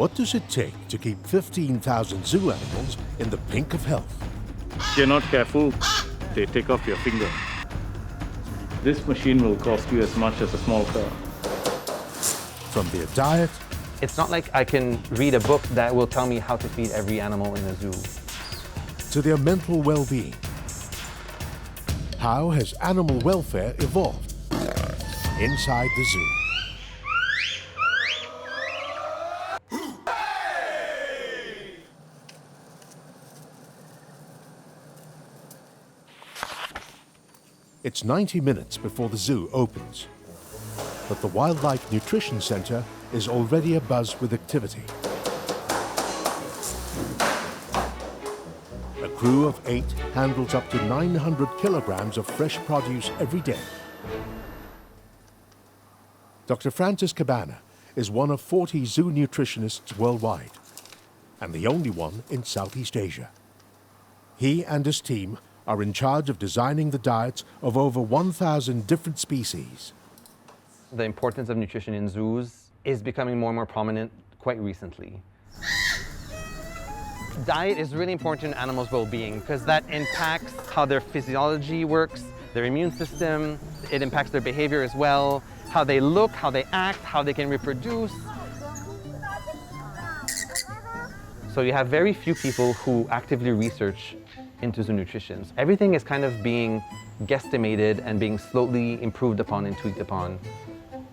What does it take to keep 15,000 zoo animals in the pink of health? If you're not careful, they take off your finger. This machine will cost you as much as a small car. From their diet, it's not like I can read a book that will tell me how to feed every animal in a zoo. to their mental well-being. How has animal welfare evolved inside the zoo? It's 90 minutes before the zoo opens, but the Wildlife Nutrition Center is already abuzz with activity. A crew of 8 handles up to 900 kilograms of fresh produce every day. Dr. Francis Cabana is one of 40 zoo nutritionists worldwide, and the only one in Southeast Asia. He and his team are in charge of designing the diets of over 1,000 different species. The importance of nutrition in zoos is becoming more and more prominent quite recently. Diet is really important in animals' well-being because that impacts how their physiology works, their immune system, it impacts their behavior as well, how they look, how they act, how they can reproduce. So you have very few people who actively research into zoo nutrition. Everything is kind of being guesstimated and being slowly improved upon and tweaked upon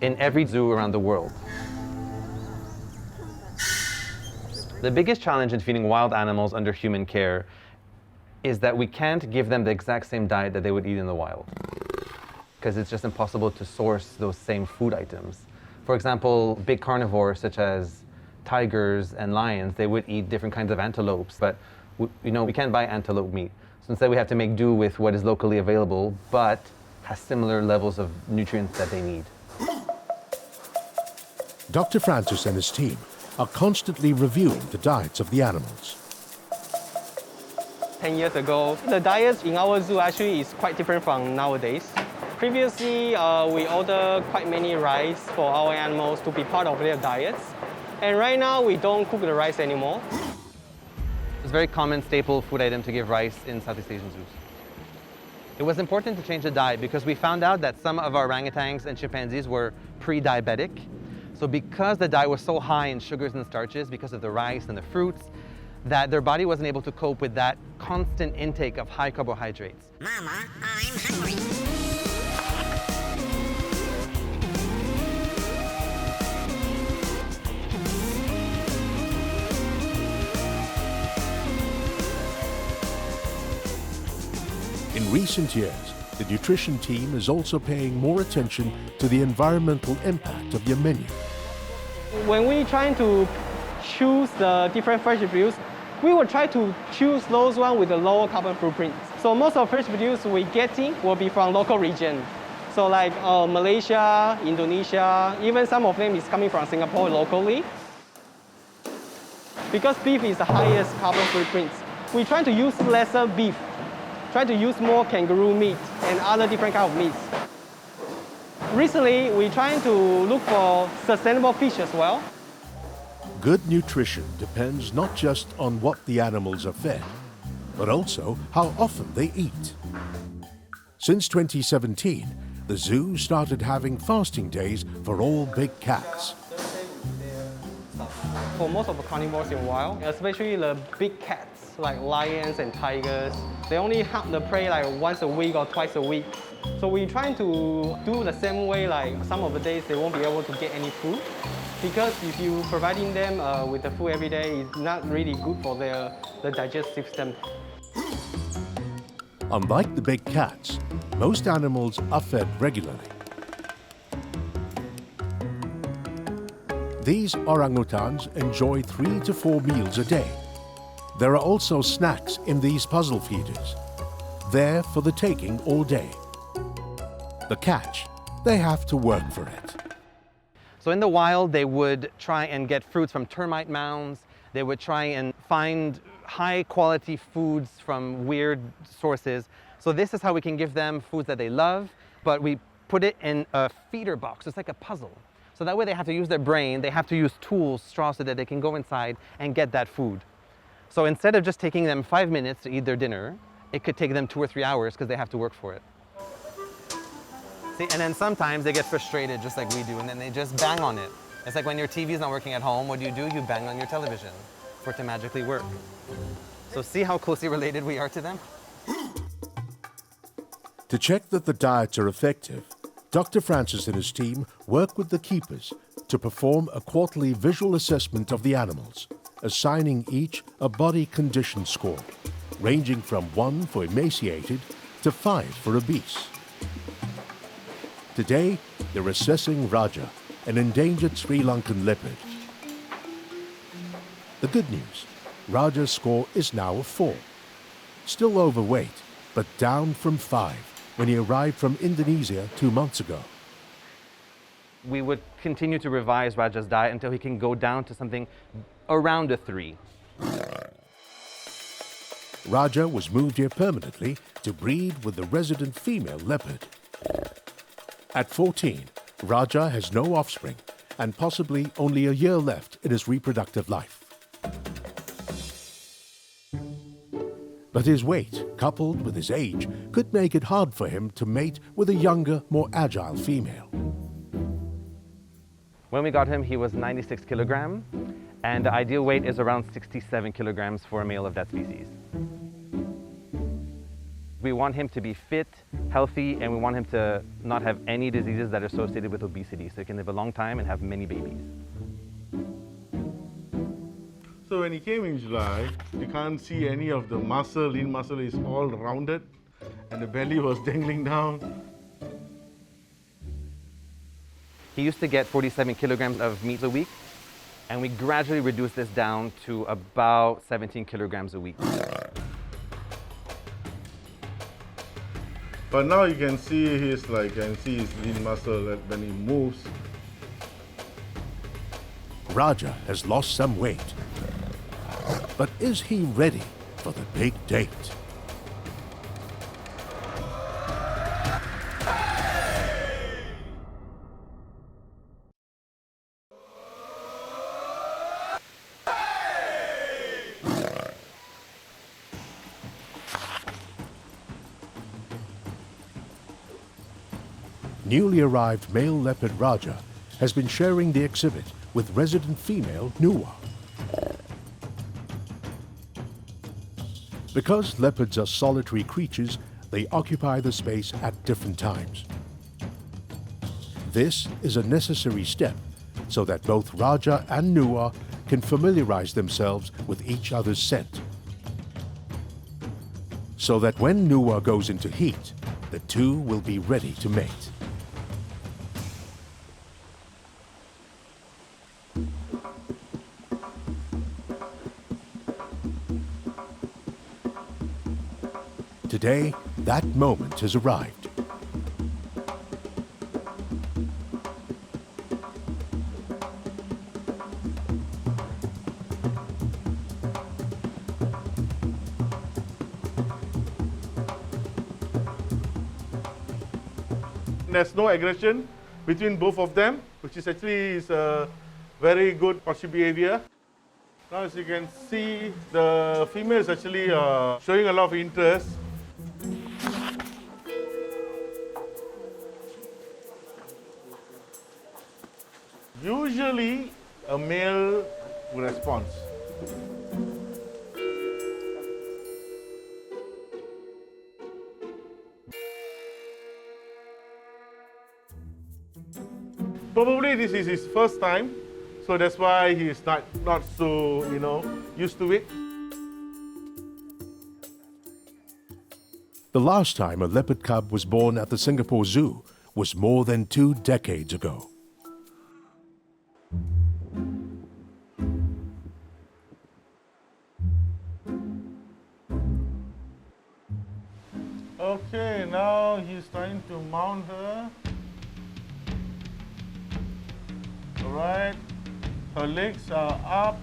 in every zoo around the world. The biggest challenge in feeding wild animals under human care is that we can't give them the exact same diet that they would eat in the wild, because it's just impossible to source those same food items. For example, big carnivores such as tigers and lions, they would eat different kinds of antelopes, but we can't buy antelope meat. So instead we have to make do with what is locally available, but has similar levels of nutrients that they need. Dr. Francis and his team are constantly reviewing the diets of the animals. 10 years ago, the diet in our zoo actually is quite different from nowadays. Previously, we order quite many rice for our animals to be part of their diets. And right now, we don't cook the rice anymore. It's a very common staple food item to give rice in Southeast Asian zoos. It was important to change the diet because we found out that some of our orangutans and chimpanzees were pre-diabetic. So because the diet was so high in sugars and starches, because of the rice and the fruits, that their body wasn't able to cope with that constant intake of high carbohydrates. Mama, I'm hungry. In recent years, the nutrition team is also paying more attention to the environmental impact of their menu. When we try to choose the different fresh produce, we will try to choose those ones with a lower carbon footprint. So most of the fresh produce we getting will be from local region. So like Malaysia, Indonesia, even some of them is coming from Singapore locally. Because beef is the highest carbon footprint, we try to use lesser beef, try to use more kangaroo meat and other different kind of meats. Recently, we're trying to look for sustainable fish as well. Good nutrition depends not just on what the animals are fed, but also how often they eat. Since 2017, the zoo started having fasting days for all big cats. For most of the carnivores in wild, especially the big cats like lions and tigers, they only hunt the prey like once a week or twice a week. So we're trying to do the same way, like some of the days they won't be able to get any food. Because if you're providing them with the food every day, it's not really good for the digestive system. Unlike the big cats, most animals are fed regularly. These orangutans enjoy 3 to 4 meals a day. There are also snacks in these puzzle feeders, there for the taking all day. The catch, they have to work for it. So in the wild, they would try and get fruits from termite mounds. They would try and find high quality foods from weird sources. So this is how we can give them foods that they love, but we put it in a feeder box. It's like a puzzle. So So that way they have to use their brain, they have to use tools, straw, so that they can go inside and get that food. So instead of just taking them 5 minutes to eat their dinner, it could take them 2 or 3 hours because they have to work for it. See, and then sometimes they get frustrated just like we do, and then they just bang on it. It's like when your TV is not working at home, what do? You bang on your television for it to magically work. So see how closely related we are to them? To check that the diets are effective, Dr. Francis and his team work with the keepers to perform a quarterly visual assessment of the animals, assigning each a body condition score, ranging from 1 for emaciated to 5 for obese. Today, they're assessing Raja, an endangered Sri Lankan leopard. The good news, Raja's score is now a 4. Still overweight, but down from 5 when he arrived from Indonesia 2 months ago. We would continue to revise Raja's diet until he can go down to something around a 3. Raja was moved here permanently to breed with the resident female leopard. At 14, Raja has no offspring and possibly only a year left in his reproductive life. But his weight, coupled with his age, could make it hard for him to mate with a younger, more agile female. When we got him, he was 96 kilograms, and the ideal weight is around 67 kilograms for a male of that species. We want him to be fit, healthy, and we want him to not have any diseases that are associated with obesity, so he can live a long time and have many babies. So when he came in July, you can't see any of the muscle, lean muscle is all rounded, and the belly was dangling down. He used to get 47 kilograms of meat a week, and we gradually reduced this down to about 17 kilograms a week. But now you can see his lean muscle when he moves. Raja has lost some weight. But is he ready for the big date? Newly arrived male leopard Raja has been sharing the exhibit with resident female Nuwa. Because leopards are solitary creatures, they occupy the space at different times. This is a necessary step so that both Raja and Nuwa can familiarize themselves with each other's scent. So that when Nuwa goes into heat, the two will be ready to mate. Today, that moment has arrived. There's no aggression between both of them, which is actually a very good courtship behavior. Now, as you can see, the female is actually showing a lot of interest. Usually, a male will respond. Probably this is his first time, so that's why he's not so, used to it. The last time a leopard cub was born at the Singapore Zoo was more than 2 decades ago. Okay, now he's trying to mount her. All right, her legs are up.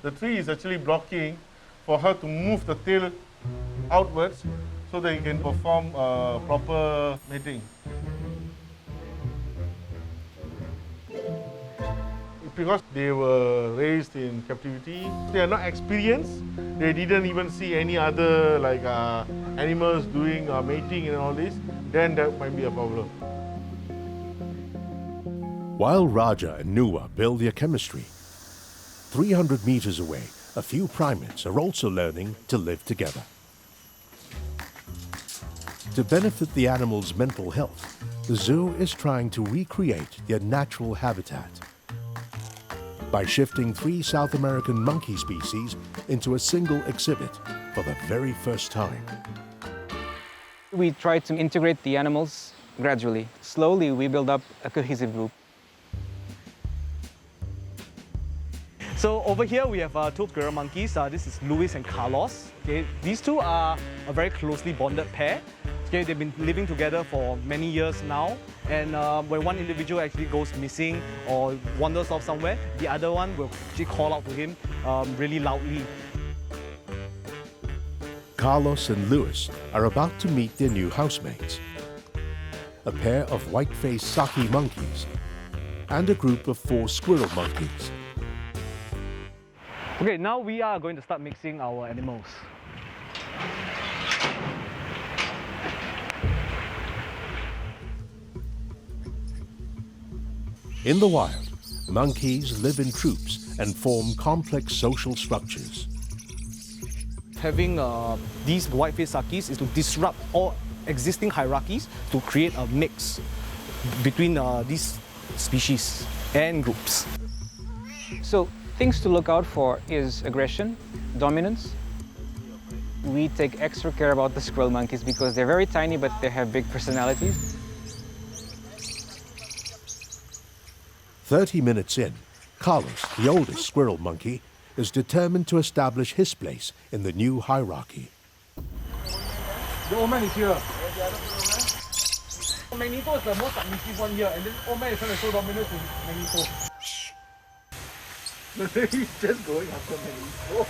The tree is actually blocking for her to move the tail outwards so that he can perform proper mating. because they were raised in captivity, they are not experienced. They didn't even see any other animals doing mating and all this. Then that might be a problem. While Raja and Nuwa build their chemistry, 300 meters away, a few primates are also learning to live together. To benefit the animals' mental health, the zoo is trying to recreate their natural habitat by shifting 3 South American monkey species into a single exhibit for the very first time. We try to integrate the animals gradually. Slowly, we build up a cohesive group. So over here we have 2 gorilla monkeys. This is Luis and Carlos. Okay, these two are a very closely bonded pair. Okay, they've been living together for many years now. And when one individual actually goes missing or wanders off somewhere, the other one will actually call out to him really loudly. Carlos and Luis are about to meet their new housemates, a pair of white-faced Saki monkeys and a group of 4 squirrel monkeys. Okay, now we are going to start mixing our animals. In the wild, monkeys live in troops and form complex social structures. Having these white-faced Sakis is to disrupt all existing hierarchies to create a mix between these species and groups. So things to look out for is aggression, dominance. We take extra care about the squirrel monkeys because they're very tiny but they have big personalities. 30 minutes in, Carlos, the oldest squirrel monkey, is determined to establish his place in the new hierarchy. The old man is here. Magneto is the most submissive one here, and then old man is trying to show dominance to Magneto. He's just going after Magneto.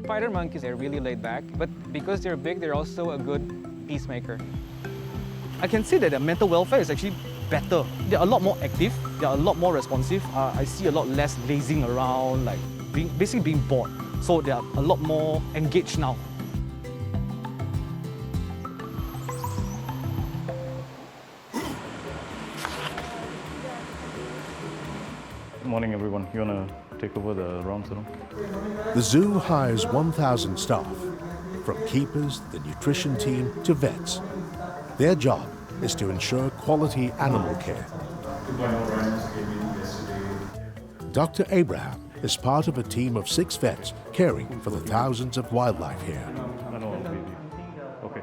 Spider monkeys are really laid back, but because they're big, they're also a good peacemaker. I can say that their mental welfare is actually better. They're a lot more active, they're a lot more responsive. I see a lot less lazing around, like basically being bored. So they're a lot more engaged now. Good morning, everyone. You want to take over the rounds? The zoo hires 1,000 staff, from keepers, the nutrition team, to vets. Their job is to ensure quality animal care. Dr. Abraham is part of a team of 6 vets caring for the thousands of wildlife here. Okay.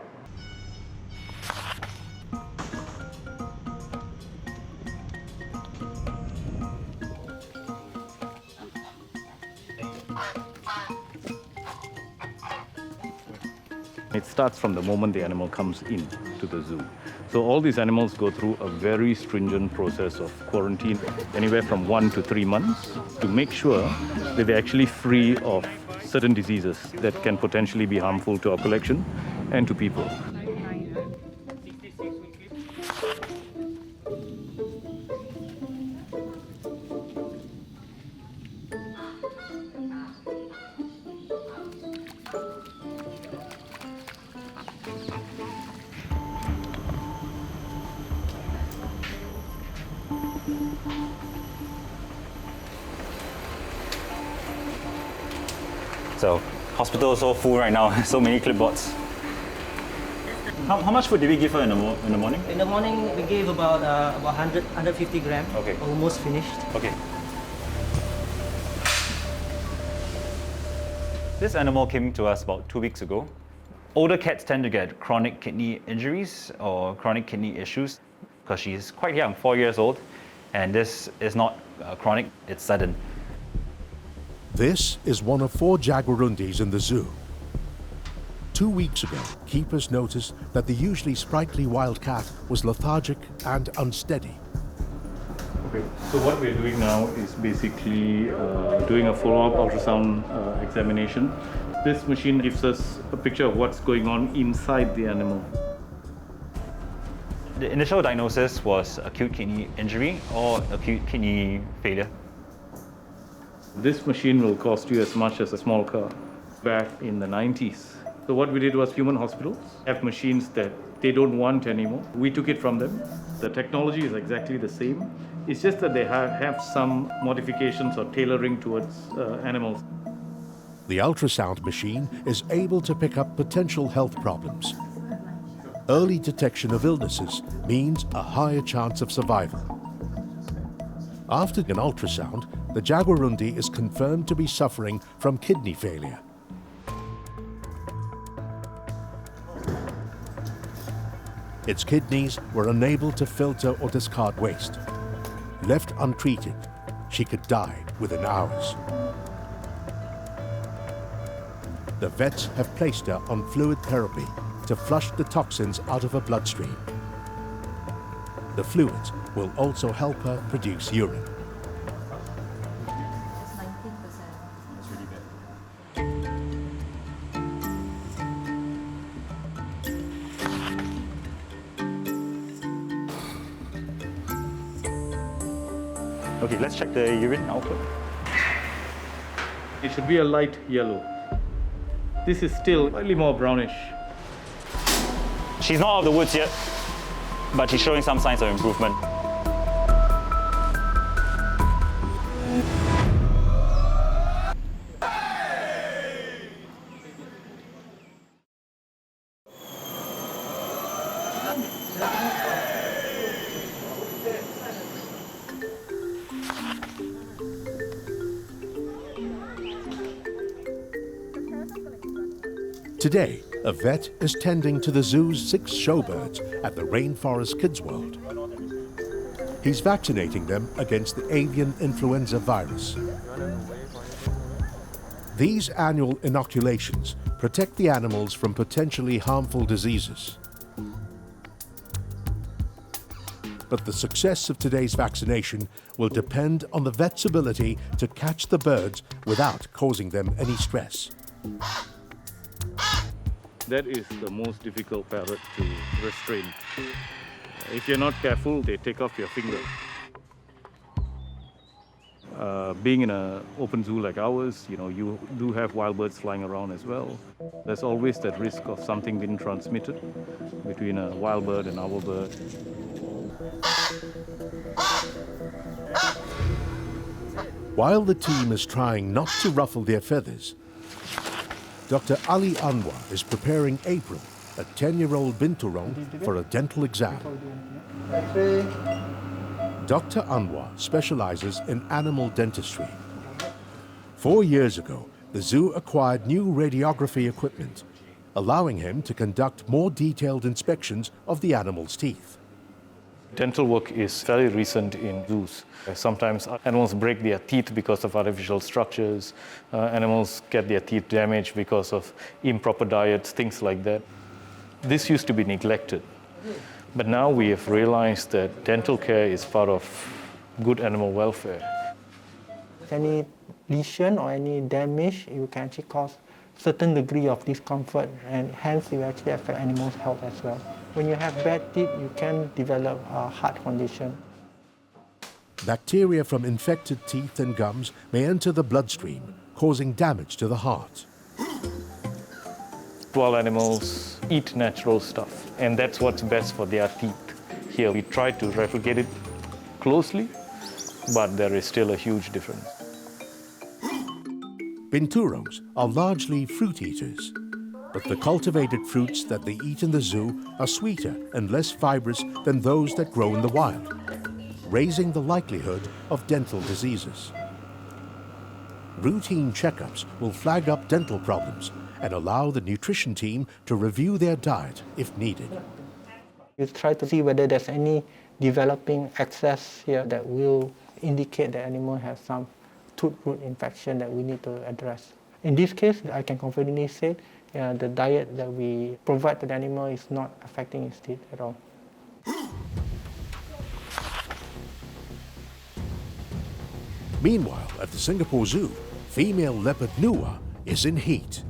It starts from the moment the animal comes in to the zoo. So all these animals go through a very stringent process of quarantine, anywhere from 1 to 3 months, to make sure that they're actually free of certain diseases that can potentially be harmful to our collection and to people. So, hospital is so full right now, so many clipboards. How much food did we give her in the morning? In the morning, we gave about 150 grams, Okay. almost finished. Okay. This animal came to us about 2 weeks ago. Older cats tend to get chronic kidney injuries or chronic kidney issues because she's quite young, 4 years old, and this is not chronic, it's sudden. This is one of 4 jaguarundis in the zoo. 2 weeks ago, keepers noticed that the usually sprightly wild cat was lethargic and unsteady. Okay, so what we're doing now is basically doing a follow-up ultrasound examination. This machine gives us a picture of what's going on inside the animal. The initial diagnosis was acute kidney injury or acute kidney failure. This machine will cost you as much as a small car back in the 90s. So what we did was human hospitals have machines that they don't want anymore. We took it from them. The technology is exactly the same. It's just that they have some modifications or tailoring towards animals. The ultrasound machine is able to pick up potential health problems. Early detection of illnesses means a higher chance of survival. After an ultrasound, the jaguarundi is confirmed to be suffering from kidney failure. Its kidneys were unable to filter or discard waste. Left untreated, she could die within hours. The vets have placed her on fluid therapy to flush the toxins out of her bloodstream. The fluids will also help her produce urine. Okay, let's check the urine output. It should be a light yellow. This is still slightly more brownish. She's not out of the woods yet, but she's showing some signs of improvement. Today, a vet is tending to the zoo's 6 showbirds at the Rainforest Kids World. He's vaccinating them against the avian influenza virus. These annual inoculations protect the animals from potentially harmful diseases. But the success of today's vaccination will depend on the vet's ability to catch the birds without causing them any stress. That is the most difficult parrot to restrain. If you're not careful, they take off your finger. Being in an open zoo like ours, you do have wild birds flying around as well. There's always that risk of something being transmitted between a wild bird and our bird. While the team is trying not to ruffle their feathers, Dr. Ali Anwar is preparing April, a 10-year-old binturong, for a dental exam. Dr. Anwar specializes in animal dentistry. 4 years ago, the zoo acquired new radiography equipment, allowing him to conduct more detailed inspections of the animal's teeth. Dental work is fairly recent in zoos. Sometimes animals break their teeth because of artificial structures. Animals get their teeth damaged because of improper diets, things like that. This used to be neglected. But now we have realized that dental care is part of good animal welfare. Any lesion or any damage, you can actually cause certain degree of discomfort, and hence you actually affect animals' health as well. When you have bad teeth, you can develop a heart condition. Bacteria from infected teeth and gums may enter the bloodstream, causing damage to the heart. Wild animals eat natural stuff, and that's what's best for their teeth. Here we try to replicate it closely, but there is still a huge difference. Binturongs are largely fruit eaters, but the cultivated fruits that they eat in the zoo are sweeter and less fibrous than those that grow in the wild, raising the likelihood of dental diseases. Routine checkups will flag up dental problems and allow the nutrition team to review their diet if needed. You try to see whether there's any developing abscess here that will indicate the animal has some tooth root infection that we need to address. In this case, I can confidently say the diet that we provide to the animal is not affecting its teeth at all. Meanwhile, at the Singapore Zoo, female leopard Nuwa is in heat,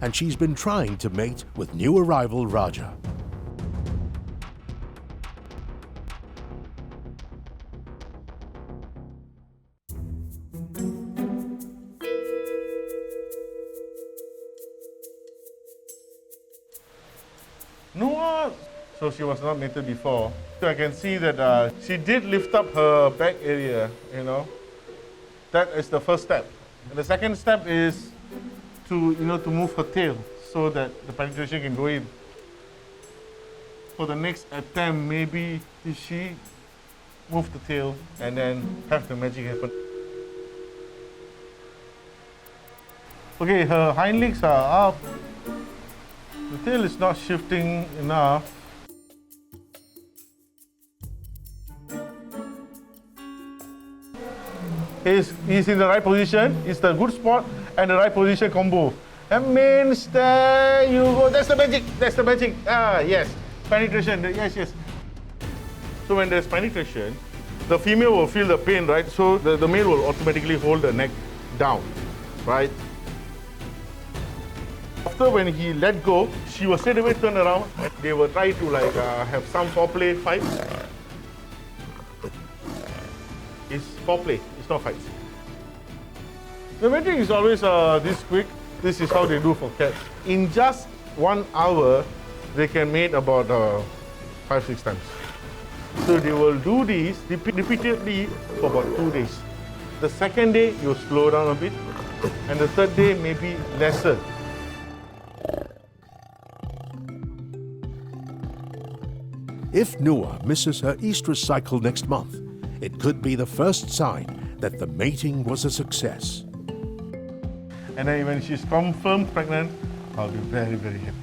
and she's been trying to mate with new arrival Raja. Nuwa, so she was not mated before. So I can see that she did lift up her back area, you know. That is the first step. And the second step is to move her tail so that the penetration can go in. For the next attempt, maybe she move the tail and then have the magic happen. Okay, her hind legs are up. The tail is not shifting enough. He's in the right position. It's the good spot and the right position combo. That means there you go. That's the magic. That's the magic. Ah, yes. Penetration. Yes, yes. So when there's penetration, the female will feel the pain, right? So the male will automatically hold the neck down, right? After when he let go, she will straight away turn around and they will try to have some foreplay fight. It's foreplay, it's not fights. The mating is always this quick. This is how they do for cats. In just 1 hour, they can mate about 5-6 times. So they will do this repeatedly for about 2 days. The second day, you slow down a bit, and the third day, maybe lesser. If Nuwa misses her estrus cycle next month, it could be the first sign that the mating was a success. And then when she's confirmed pregnant, I'll be very, very happy.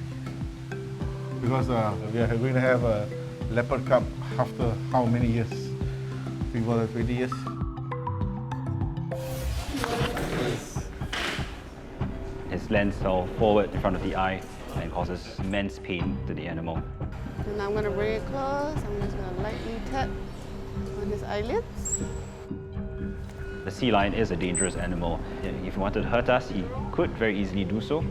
Because we are going to have a leopard cub after how many years? I think more than 20 years. His lens fell forward in front of the eye and causes immense pain to the animal. And I'm going to bring it close. I'm just going to lightly tap on his eyelids. The sea lion is a dangerous animal. If he wanted to hurt us, he could very easily do so.